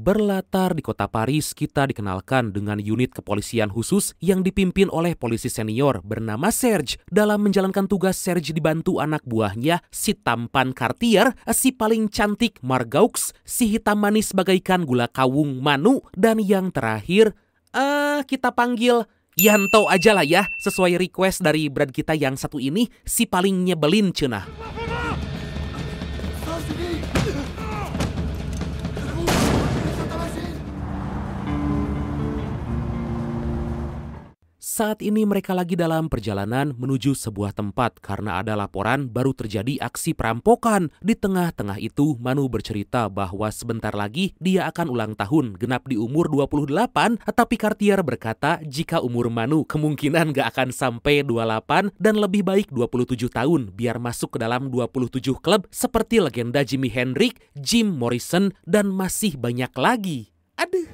Berlatar di kota Paris, kita dikenalkan dengan unit kepolisian khusus yang dipimpin oleh polisi senior bernama Serge. Dalam menjalankan tugas, Serge dibantu anak buahnya, si tampan Cartier, si paling cantik Margaux, si hitam manis bagaikan gula kawung Manu, dan yang terakhir, kita panggil Yanto aja lah ya, sesuai request dari brand kita yang satu ini, si paling nyebelin cenah. Saat ini mereka lagi dalam perjalanan menuju sebuah tempat karena ada laporan baru terjadi aksi perampokan. Di tengah-tengah itu, Manu bercerita bahwa sebentar lagi dia akan ulang tahun genap di umur 28, tapi Cartier berkata jika umur Manu kemungkinan gak akan sampai 28 dan lebih baik 27 tahun biar masuk ke dalam 27 klub seperti legenda Jimi Hendrix, Jim Morrison, dan masih banyak lagi. Aduh.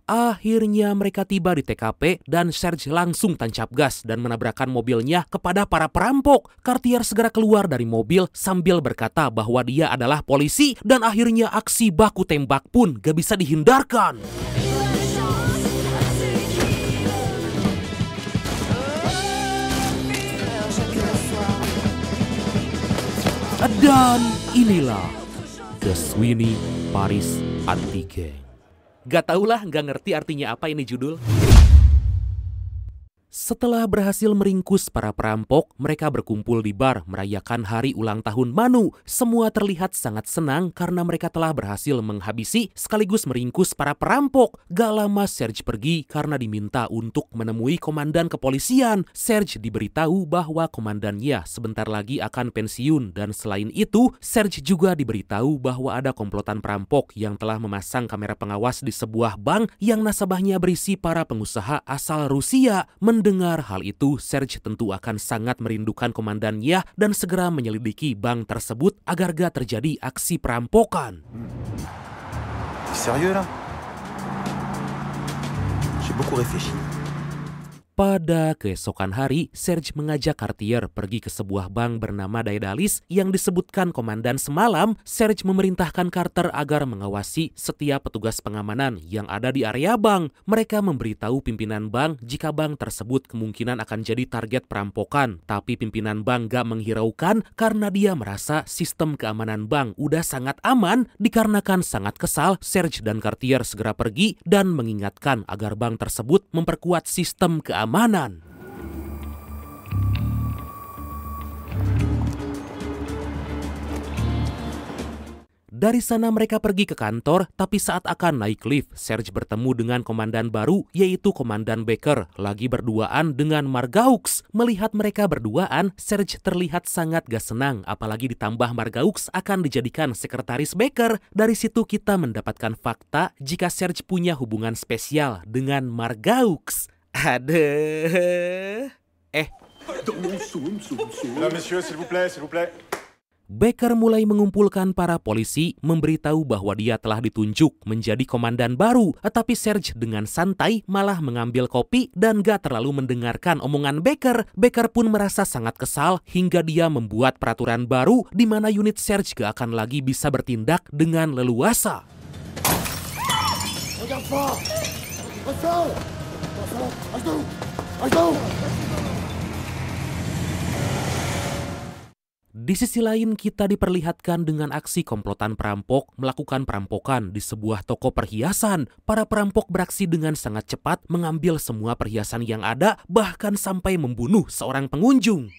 Akhirnya mereka tiba di TKP dan Serge langsung tancap gas dan menabrakkan mobilnya kepada para perampok. Cartier segera keluar dari mobil sambil berkata bahwa dia adalah polisi dan akhirnya aksi baku tembak pun gak bisa dihindarkan. Dan inilah The Sweeney Paris Anti-Gang. Gak taulah, gak ngerti artinya apa ini judul. Setelah berhasil meringkus para perampok, mereka berkumpul di bar merayakan hari ulang tahun Manu. Semua terlihat sangat senang karena mereka telah berhasil menghabisi sekaligus meringkus para perampok. Gak lama Serge pergi karena diminta untuk menemui komandan kepolisian. Serge diberitahu bahwa komandannya sebentar lagi akan pensiun dan selain itu, Serge juga diberitahu bahwa ada komplotan perampok yang telah memasang kamera pengawas di sebuah bank yang nasabahnya berisi para pengusaha asal Rusia. Mendengar hal itu, Serge tentu akan sangat merindukan komandannya dan segera menyelidiki bank tersebut agar gak terjadi aksi perampokan. Serius lah? J'ai beaucoup réfléchi. Pada keesokan hari, Serge mengajak Cartier pergi ke sebuah bank bernama Daedalus yang disebutkan komandan semalam. Serge memerintahkan Carter agar mengawasi setiap petugas pengamanan yang ada di area bank. Mereka memberitahu pimpinan bank jika bank tersebut kemungkinan akan jadi target perampokan. Tapi pimpinan bank gak menghiraukan karena dia merasa sistem keamanan bank udah sangat aman. Dikarenakan sangat kesal, Serge dan Cartier segera pergi dan mengingatkan agar bank tersebut memperkuat sistem keamanan. Dari sana mereka pergi ke kantor, tapi saat akan naik lift, Serge bertemu dengan komandan baru, yaitu Komandan Becker, lagi berduaan dengan Margaux. Melihat mereka berduaan, Serge terlihat sangat gak senang, apalagi ditambah Margaux akan dijadikan sekretaris Becker. Dari situ kita mendapatkan fakta jika Serge punya hubungan spesial dengan Margaux. Aduh. Messieurs, s'il vous plaît, s'il vous plaît. Becker mulai mengumpulkan para polisi, memberitahu bahwa dia telah ditunjuk menjadi komandan baru. Tapi Serge dengan santai malah mengambil kopi dan gak terlalu mendengarkan omongan Becker. Becker pun merasa sangat kesal hingga dia membuat peraturan baru di mana unit Serge gak akan lagi bisa bertindak dengan leluasa. Di sisi lain kita diperlihatkan dengan aksi komplotan perampok melakukan perampokan di sebuah toko perhiasan. Para perampok beraksi dengan sangat cepat mengambil semua perhiasan yang ada, bahkan sampai membunuh seorang pengunjung.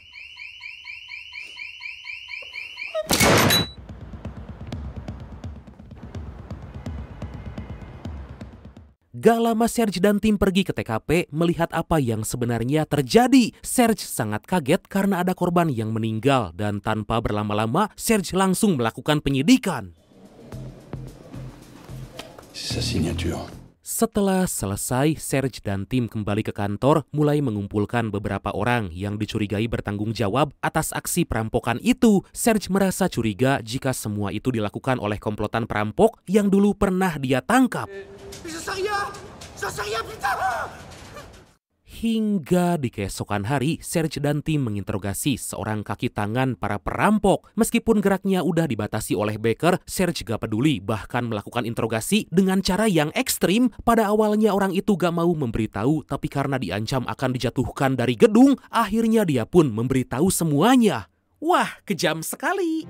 Gak lama Serge dan tim pergi ke TKP melihat apa yang sebenarnya terjadi. Serge sangat kaget karena ada korban yang meninggal dan tanpa berlama-lama Serge langsung melakukan penyidikan. C'est sa signature. Setelah selesai, Serge dan tim kembali ke kantor mulai mengumpulkan beberapa orang yang dicurigai bertanggung jawab atas aksi perampokan itu. Serge merasa curiga jika semua itu dilakukan oleh komplotan perampok yang dulu pernah dia tangkap. Hingga di keesokan hari, Serge dan tim menginterogasi seorang kaki tangan para perampok. Meskipun geraknya udah dibatasi oleh Becker, Serge gak peduli, bahkan melakukan interogasi dengan cara yang ekstrim. Pada awalnya orang itu gak mau memberitahu, tapi karena diancam akan dijatuhkan dari gedung, akhirnya dia pun memberitahu semuanya. Wah, kejam sekali.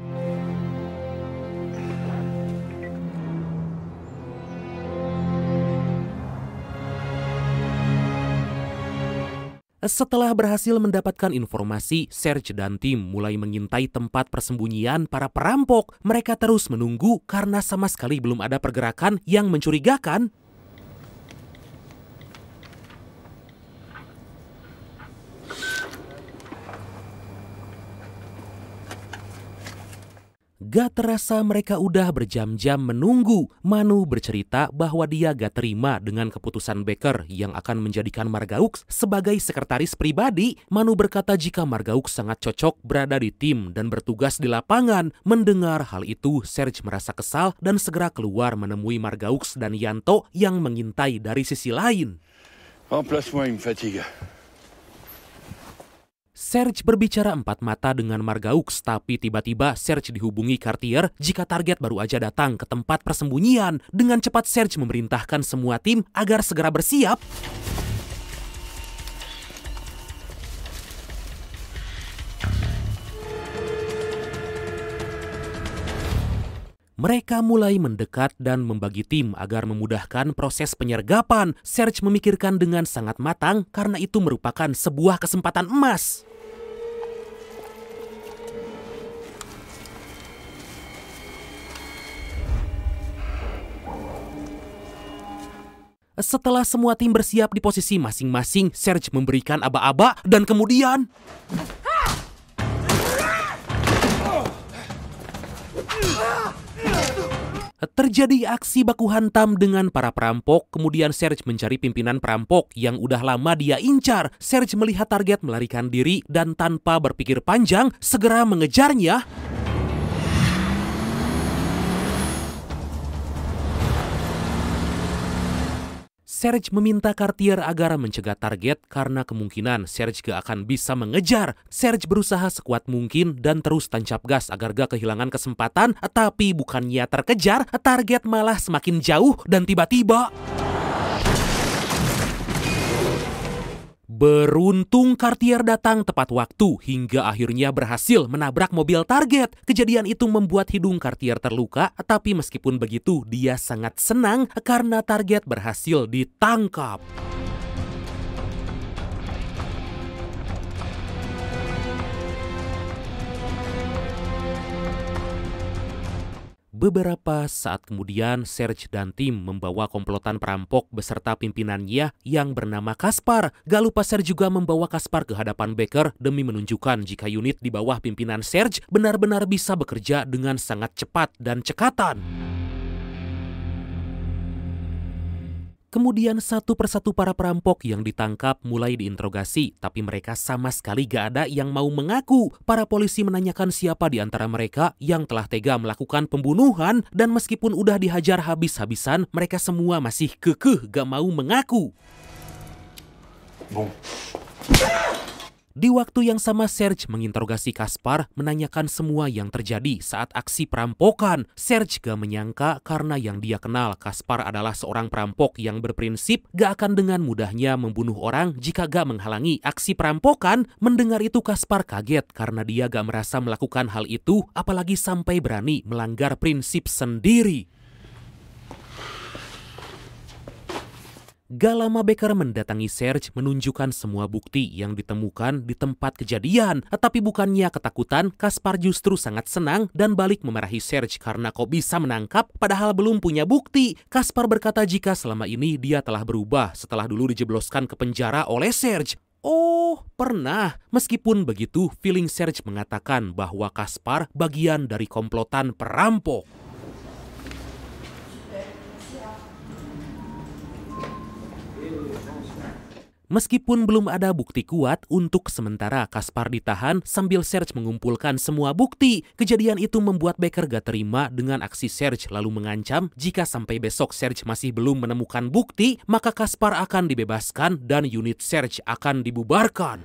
Setelah berhasil mendapatkan informasi, Serge dan tim mulai mengintai tempat persembunyian para perampok. Mereka terus menunggu karena sama sekali belum ada pergerakan yang mencurigakan. Gak terasa mereka udah berjam-jam menunggu. Manu bercerita bahwa dia gak terima dengan keputusan Becker yang akan menjadikan Margaux sebagai sekretaris pribadi. Manu berkata jika Margaux sangat cocok berada di tim dan bertugas di lapangan. Mendengar hal itu, Serge merasa kesal dan segera keluar menemui Margaux dan Yanto yang mengintai dari sisi lain. Remplace-moi, il me fatigue. Serge berbicara empat mata dengan Margaux, tapi tiba-tiba Serge dihubungi Cartier jika target baru aja datang ke tempat persembunyian. Dengan cepat Serge memerintahkan semua tim agar segera bersiap. Mereka mulai mendekat dan membagi tim agar memudahkan proses penyergapan. Serge memikirkan dengan sangat matang karena itu merupakan sebuah kesempatan emas. Setelah semua tim bersiap di posisi masing-masing, Serge memberikan aba-aba dan kemudian terjadi aksi baku hantam dengan para perampok. Kemudian Serge mencari pimpinan perampok yang udah lama dia incar. Serge melihat target melarikan diri dan tanpa berpikir panjang segera mengejarnya. Serge meminta Cartier agar mencegah target karena kemungkinan Serge gak akan bisa mengejar. Serge berusaha sekuat mungkin dan terus tancap gas agar gak kehilangan kesempatan, tapi bukannya terkejar, target malah semakin jauh dan tiba-tiba beruntung Cartier datang tepat waktu hingga akhirnya berhasil menabrak mobil target. Kejadian itu membuat hidung Cartier terluka, tapi meskipun begitu dia sangat senang karena target berhasil ditangkap. Beberapa saat kemudian, Serge dan tim membawa komplotan perampok beserta pimpinannya yang bernama Kaspar. Gak lupa Serge juga membawa Kaspar ke hadapan Becker demi menunjukkan jika unit di bawah pimpinan Serge benar-benar bisa bekerja dengan sangat cepat dan cekatan. Kemudian satu persatu para perampok yang ditangkap mulai diinterogasi, tapi mereka sama sekali gak ada yang mau mengaku. Para polisi menanyakan siapa di antara mereka yang telah tega melakukan pembunuhan, dan meskipun udah dihajar habis-habisan, mereka semua masih kekeh gak mau mengaku. Bon. Di waktu yang sama Serge menginterogasi Kaspar, menanyakan semua yang terjadi saat aksi perampokan. Serge gak menyangka karena yang dia kenal Kaspar adalah seorang perampok yang berprinsip gak akan dengan mudahnya membunuh orang jika gak menghalangi aksi perampokan. Mendengar itu Kaspar kaget karena dia gak merasa melakukan hal itu, apalagi sampai berani melanggar prinsip sendiri. Gak lama Becker mendatangi Serge menunjukkan semua bukti yang ditemukan di tempat kejadian. Tapi bukannya ketakutan, Kaspar justru sangat senang dan balik memarahi Serge karena kok bisa menangkap padahal belum punya bukti. Kaspar berkata jika selama ini dia telah berubah setelah dulu dijebloskan ke penjara oleh Serge. Oh, pernah. Meskipun begitu, feeling Serge mengatakan bahwa Kaspar bagian dari komplotan perampok. Meskipun belum ada bukti kuat, untuk sementara Kaspar ditahan sambil Serge mengumpulkan semua bukti. Kejadian itu membuat Becker gak terima dengan aksi Serge lalu mengancam jika sampai besok Serge masih belum menemukan bukti, maka Kaspar akan dibebaskan dan unit Serge akan dibubarkan.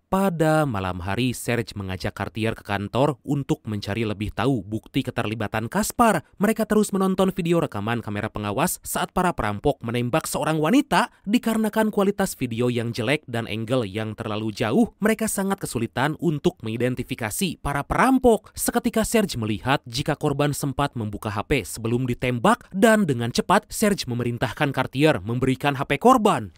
Pada malam hari, Serge mengajak Cartier ke kantor untuk mencari lebih tahu bukti keterlibatan Kaspar. Mereka terus menonton video rekaman kamera pengawas saat para perampok menembak seorang wanita. Dikarenakan kualitas video yang jelek dan angle yang terlalu jauh, mereka sangat kesulitan untuk mengidentifikasi para perampok. Seketika Serge melihat jika korban sempat membuka HP sebelum ditembak dan dengan cepat Serge memerintahkan Cartier memberikan HP korban.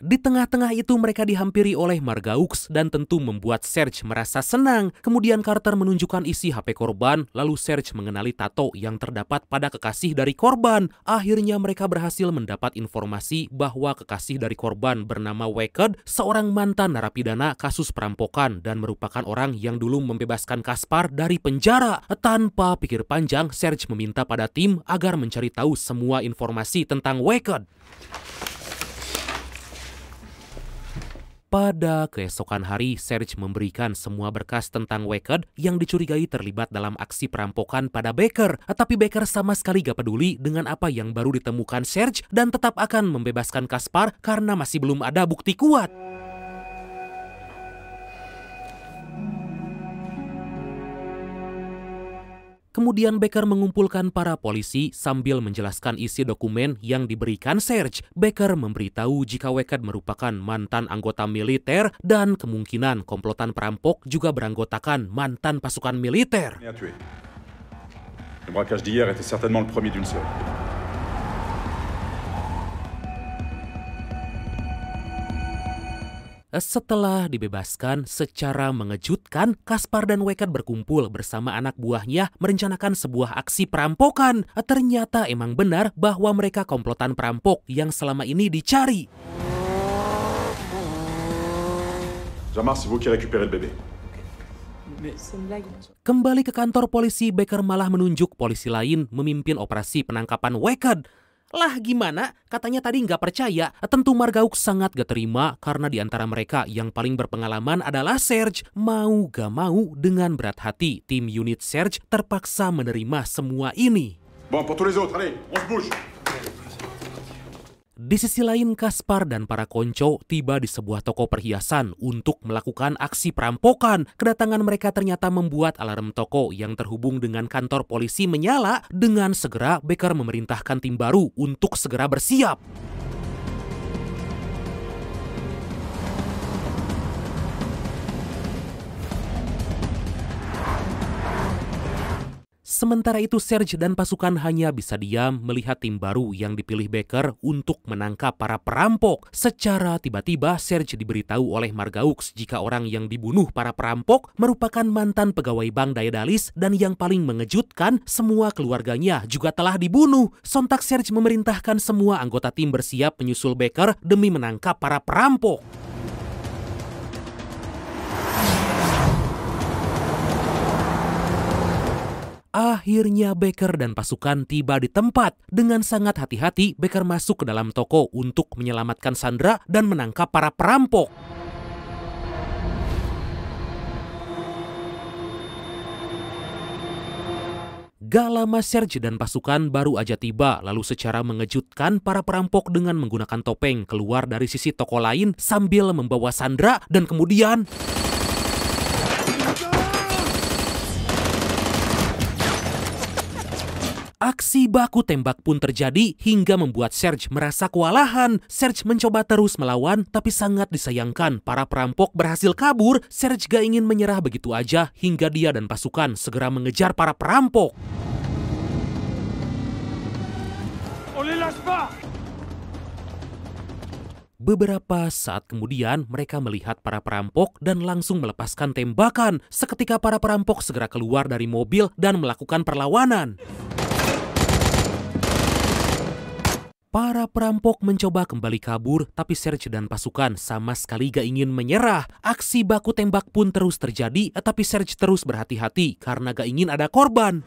Di tengah-tengah itu mereka dihampiri oleh Margaux dan tentu membuat Serge merasa senang. Kemudian Carter menunjukkan isi HP korban, lalu Serge mengenali tato yang terdapat pada kekasih dari korban. Akhirnya mereka berhasil mendapat informasi bahwa kekasih dari korban bernama Weckert, seorang mantan narapidana kasus perampokan dan merupakan orang yang dulu membebaskan Kaspar dari penjara. Tanpa pikir panjang, Serge meminta pada tim agar mencari tahu semua informasi tentang Weckert. Pada keesokan hari, Serge memberikan semua berkas tentang Weckert yang dicurigai terlibat dalam aksi perampokan pada Becker. Tapi Becker sama sekali gak peduli dengan apa yang baru ditemukan Serge dan tetap akan membebaskan Kaspar karena masih belum ada bukti kuat. Kemudian Becker mengumpulkan para polisi sambil menjelaskan isi dokumen yang diberikan Serge. Becker memberitahu jika Weckert merupakan mantan anggota militer dan kemungkinan komplotan perampok juga beranggotakan mantan pasukan militer. Le braquage d'hier était certainement le premier d'une série. Setelah dibebaskan, secara mengejutkan, Kaspar dan Weckert berkumpul bersama anak buahnya merencanakan sebuah aksi perampokan. Ternyata emang benar bahwa mereka komplotan perampok yang selama ini dicari. Jean-Marc, c'est vous qui récupérez le bébé. Kembali ke kantor polisi, Becker malah menunjuk polisi lain memimpin operasi penangkapan Weckert. Lah gimana? Katanya tadi nggak percaya. Tentu Margaux sangat gak terima karena di antara mereka yang paling berpengalaman adalah Serge. Mau gak mau dengan berat hati, tim unit Serge terpaksa menerima semua ini. Bon, pour tous les autres, allez, on se bouge. Di sisi lain, Kaspar dan para konco tiba di sebuah toko perhiasan untuk melakukan aksi perampokan. Kedatangan mereka ternyata membuat alarm toko yang terhubung dengan kantor polisi menyala. Dengan segera, Becker memerintahkan tim baru untuk segera bersiap. Sementara itu Serge dan pasukan hanya bisa diam melihat tim baru yang dipilih Becker untuk menangkap para perampok. Secara tiba-tiba Serge diberitahu oleh Margaux jika orang yang dibunuh para perampok merupakan mantan pegawai Bank Daedalus dan yang paling mengejutkan, semua keluarganya juga telah dibunuh. Sontak Serge memerintahkan semua anggota tim bersiap menyusul Becker demi menangkap para perampok. Akhirnya Becker dan pasukan tiba di tempat. Dengan sangat hati-hati, Becker masuk ke dalam toko untuk menyelamatkan Sandra dan menangkap para perampok. Gak lama Serge dan pasukan baru aja tiba, lalu secara mengejutkan para perampok dengan menggunakan topeng keluar dari sisi toko lain sambil membawa Sandra dan kemudian... Aksi baku tembak pun terjadi hingga membuat Serge merasa kewalahan. Serge mencoba terus melawan, tapi sangat disayangkan para perampok berhasil kabur. Serge gak ingin menyerah begitu aja hingga dia dan pasukan segera mengejar para perampok. Beberapa saat kemudian mereka melihat para perampok dan langsung melepaskan tembakan. Seketika para perampok segera keluar dari mobil dan melakukan perlawanan. Para perampok mencoba kembali kabur, tapi Serge dan pasukan sama sekali gak ingin menyerah. Aksi baku tembak pun terus terjadi, tapi Serge terus berhati-hati karena gak ingin ada korban.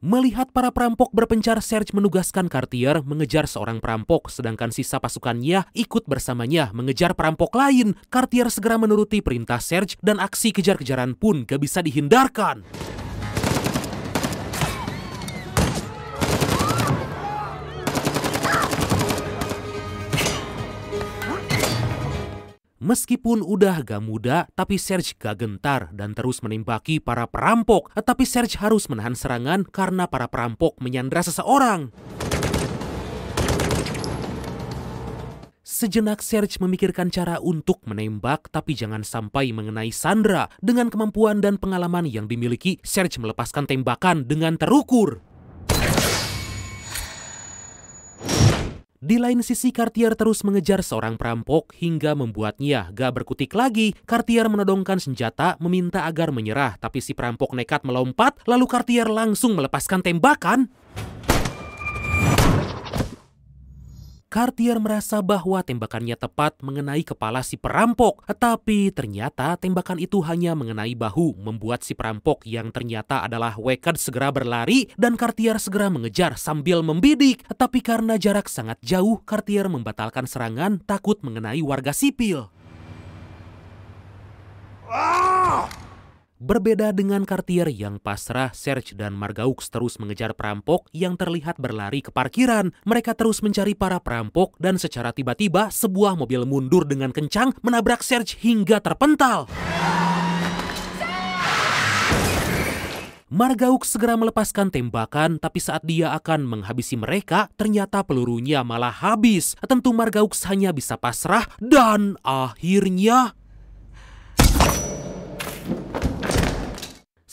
Melihat para perampok berpencar, Serge menugaskan Cartier mengejar seorang perampok, sedangkan sisa pasukannya ikut bersamanya mengejar perampok lain. Cartier segera menuruti perintah Serge dan aksi kejar-kejaran pun gak bisa dihindarkan. Meskipun udah gak muda, tapi Serge gak gentar dan terus menembaki para perampok. Tapi Serge harus menahan serangan karena para perampok menyandra seseorang. Sejenak Serge memikirkan cara untuk menembak, tapi jangan sampai mengenai Sandra. Dengan kemampuan dan pengalaman yang dimiliki, Serge melepaskan tembakan dengan terukur. Di lain sisi, Cartier terus mengejar seorang perampok hingga membuatnya gak berkutik lagi. Cartier menodongkan senjata, meminta agar menyerah, tapi si perampok nekat melompat, lalu Cartier langsung melepaskan tembakan. Cartier merasa bahwa tembakannya tepat mengenai kepala si perampok, tapi ternyata tembakan itu hanya mengenai bahu, membuat si perampok yang ternyata adalah Wecked segera berlari dan Cartier segera mengejar sambil membidik. Tapi karena jarak sangat jauh, Cartier membatalkan serangan takut mengenai warga sipil. Berbeda dengan Cartier yang pasrah, Serge dan Margaux terus mengejar perampok yang terlihat berlari ke parkiran. Mereka terus mencari para perampok dan secara tiba-tiba sebuah mobil mundur dengan kencang menabrak Serge hingga terpental. Margaux segera melepaskan tembakan, tapi saat dia akan menghabisi mereka, ternyata pelurunya malah habis. Tentu Margaux hanya bisa pasrah dan akhirnya...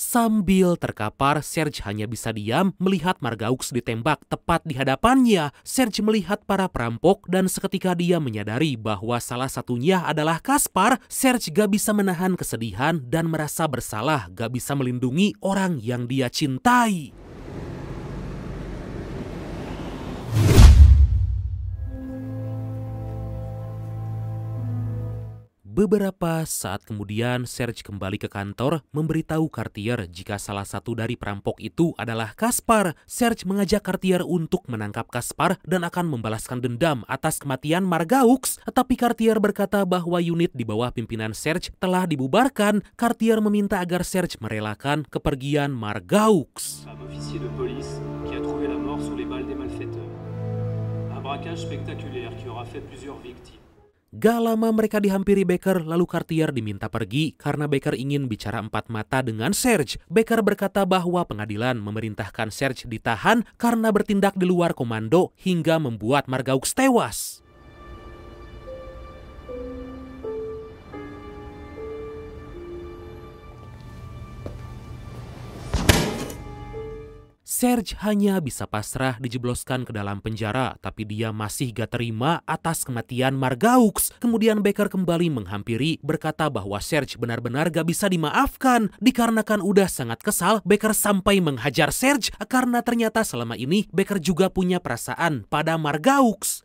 Sambil terkapar, Serge hanya bisa diam melihat Margaux ditembak tepat di hadapannya. Serge melihat para perampok dan seketika dia menyadari bahwa salah satunya adalah Kaspar. Serge gak bisa menahan kesedihan dan merasa bersalah gak bisa melindungi orang yang dia cintai. Beberapa saat kemudian, Serge kembali ke kantor memberitahu Cartier jika salah satu dari perampok itu adalah Kaspar. Serge mengajak Cartier untuk menangkap Kaspar dan akan membalaskan dendam atas kematian Margaux. Tapi Cartier berkata bahwa unit di bawah pimpinan Serge telah dibubarkan. Cartier meminta agar Serge merelakan kepergian Margaux. Un officier de police qui a trouvé la mort sous les balles des malfaiteurs. Un braquage spectaculaire qui aura fait plusieurs victimes. Gak lama mereka dihampiri Becker, lalu Cartier diminta pergi karena Becker ingin bicara empat mata dengan Serge. Becker berkata bahwa pengadilan memerintahkan Serge ditahan karena bertindak di luar komando hingga membuat Margaux tewas. Serge hanya bisa pasrah dijebloskan ke dalam penjara, tapi dia masih gak terima atas kematian Margaux. Kemudian Becker kembali menghampiri, berkata bahwa Serge benar-benar gak bisa dimaafkan. Dikarenakan udah sangat kesal, Becker sampai menghajar Serge karena ternyata selama ini Becker juga punya perasaan pada Margaux.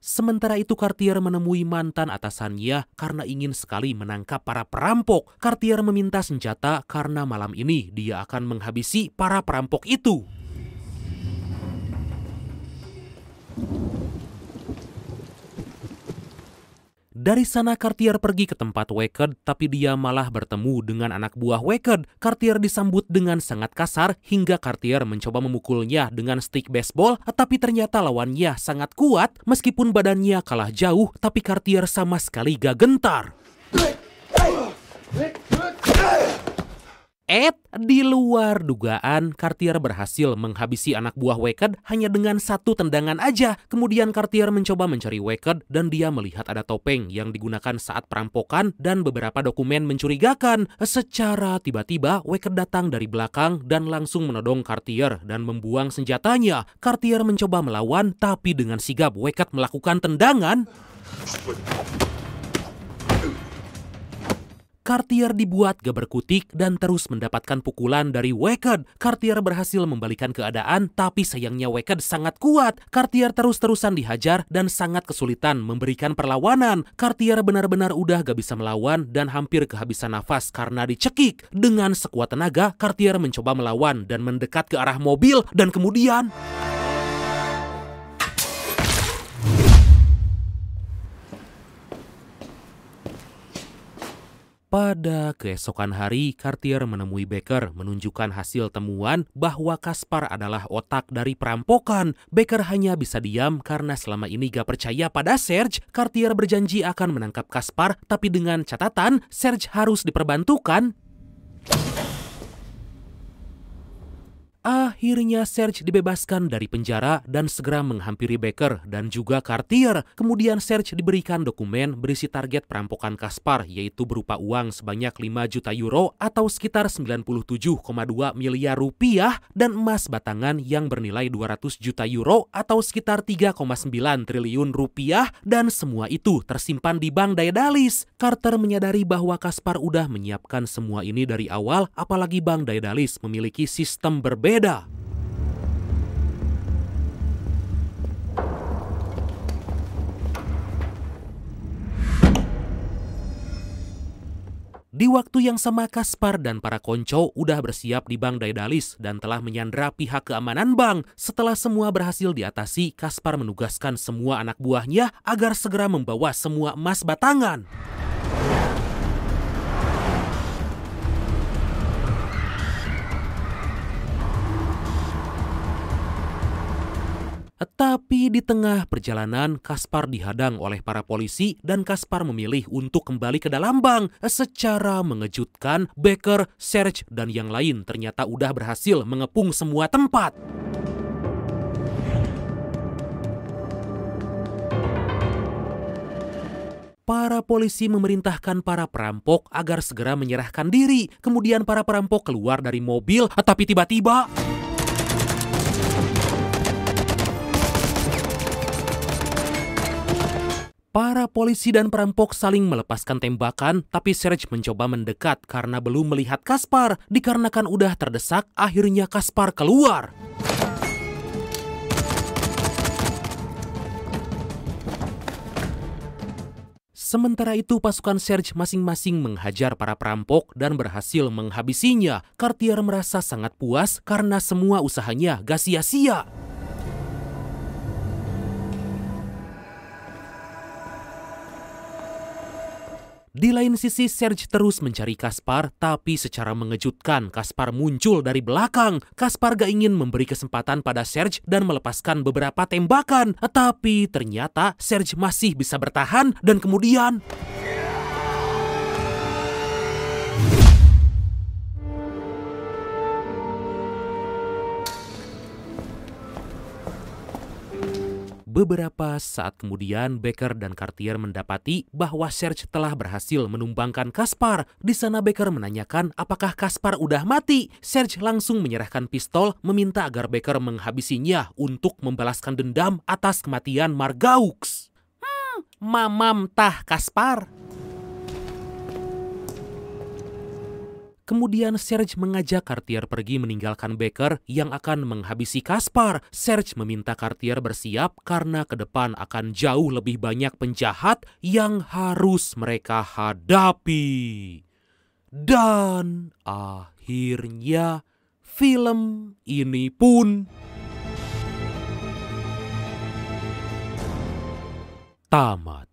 Sementara itu Cartier menemui mantan atasannya karena ingin sekali menangkap para perampok. Cartier meminta senjata karena malam ini dia akan menghabisi para perampok itu. Dari sana Cartier pergi ke tempat Wecked, tapi dia malah bertemu dengan anak buah Wecked. Cartier disambut dengan sangat kasar hingga Cartier mencoba memukulnya dengan stick baseball, tapi ternyata lawannya sangat kuat. Meskipun badannya kalah jauh, tapi Cartier sama sekali gak gentar. Di luar dugaan, Cartier berhasil menghabisi anak buah Wicked hanya dengan satu tendangan aja. Kemudian Cartier mencoba mencari Wicked dan dia melihat ada topeng yang digunakan saat perampokan dan beberapa dokumen mencurigakan. Secara tiba-tiba, Wicked datang dari belakang dan langsung menodong Cartier dan membuang senjatanya. Cartier mencoba melawan, tapi dengan sigap Wicked melakukan tendangan. Cartier dibuat gak berkutik dan terus mendapatkan pukulan dari Wicked. Cartier berhasil membalikan keadaan, tapi sayangnya Wicked sangat kuat. Cartier terus-terusan dihajar dan sangat kesulitan memberikan perlawanan. Cartier benar-benar udah gak bisa melawan dan hampir kehabisan nafas karena dicekik. Dengan sekuat tenaga, Cartier mencoba melawan dan mendekat ke arah mobil dan kemudian... Pada keesokan hari, Cartier menemui Becker menunjukkan hasil temuan bahwa Caspar adalah otak dari perampokan. Becker hanya bisa diam karena selama ini gak percaya pada Serge. Cartier berjanji akan menangkap Caspar, tapi dengan catatan Serge harus diperbantukan. Akhirnya Serge dibebaskan dari penjara dan segera menghampiri Becker dan juga Cartier. Kemudian Serge diberikan dokumen berisi target perampokan Caspar, yaitu berupa uang sebanyak 5 juta euro atau sekitar 97,2 miliar rupiah dan emas batangan yang bernilai 200 juta euro atau sekitar 3,9 triliun rupiah, dan semua itu tersimpan di Bank Daedalus. Carter menyadari bahwa Caspar udah menyiapkan semua ini dari awal, apalagi Bank Daedalus memiliki sistem berbeda. Di waktu yang sama, Caspar dan para konco udah bersiap di Bank Daedalus dan telah menyandra pihak keamanan bank. Setelah semua berhasil diatasi, Caspar menugaskan semua anak buahnya agar segera membawa semua emas batangan. Tapi di tengah perjalanan, Caspar dihadang oleh para polisi dan Caspar memilih untuk kembali ke dalam bank. Secara mengejutkan, Becker, Serge, dan yang lain ternyata udah berhasil mengepung semua tempat. Para polisi memerintahkan para perampok agar segera menyerahkan diri. Kemudian para perampok keluar dari mobil, tapi tiba-tiba... Para polisi dan perampok saling melepaskan tembakan, tapi Serge mencoba mendekat karena belum melihat Caspar. Dikarenakan udah terdesak, akhirnya Caspar keluar. Sementara itu, pasukan Serge masing-masing menghajar para perampok dan berhasil menghabisinya. Cartier merasa sangat puas karena semua usahanya gak sia-sia. Di lain sisi, Serge terus mencari Caspar, tapi secara mengejutkan Caspar muncul dari belakang. Caspar gak ingin memberi kesempatan pada Serge dan melepaskan beberapa tembakan. Tapi ternyata Serge masih bisa bertahan dan kemudian... Beberapa saat kemudian, Becker dan Cartier mendapati bahwa Serge telah berhasil menumbangkan Caspar. Di sana Becker menanyakan apakah Caspar udah mati. Serge langsung menyerahkan pistol, meminta agar Becker menghabisinya untuk membalaskan dendam atas kematian Margaux. Mamam tah Caspar. Kemudian Serge mengajak Cartier pergi meninggalkan Becker yang akan menghabisi Caspar. Serge meminta Cartier bersiap karena ke depan akan jauh lebih banyak penjahat yang harus mereka hadapi. Dan akhirnya film ini pun tamat.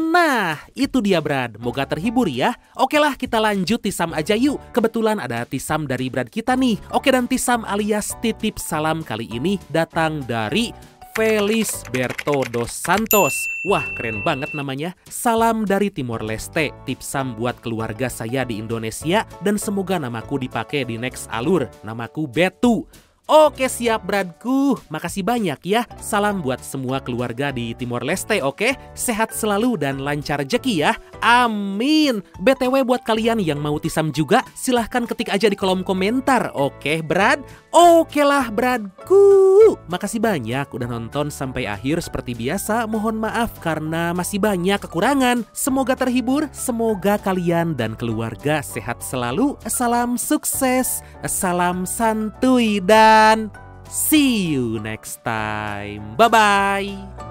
Nah, itu dia Brad. Moga terhibur ya. Oke lah, kita lanjut tisam aja yuk. Kebetulan ada tisam dari Brad kita nih. Oke, dan tisam alias titip salam kali ini datang dari Felisberto dos Santos. Wah, keren banget namanya. Salam dari Timor Leste. Tipsam buat keluarga saya di Indonesia dan semoga namaku dipakai di next alur. Namaku Betu. Oke, siap Bradku. Makasih banyak ya. Salam buat semua keluarga di Timor Leste, oke? Sehat selalu dan lancar rezeki ya. Amin. BTW buat kalian yang mau Tisam juga, silahkan ketik aja di kolom komentar, oke Brad? Oke lah Bradku. Makasih banyak udah nonton sampai akhir seperti biasa. Mohon maaf karena masih banyak kekurangan. Semoga terhibur, semoga kalian dan keluarga sehat selalu. Salam sukses, salam santuy dan see you next time. Bye-bye.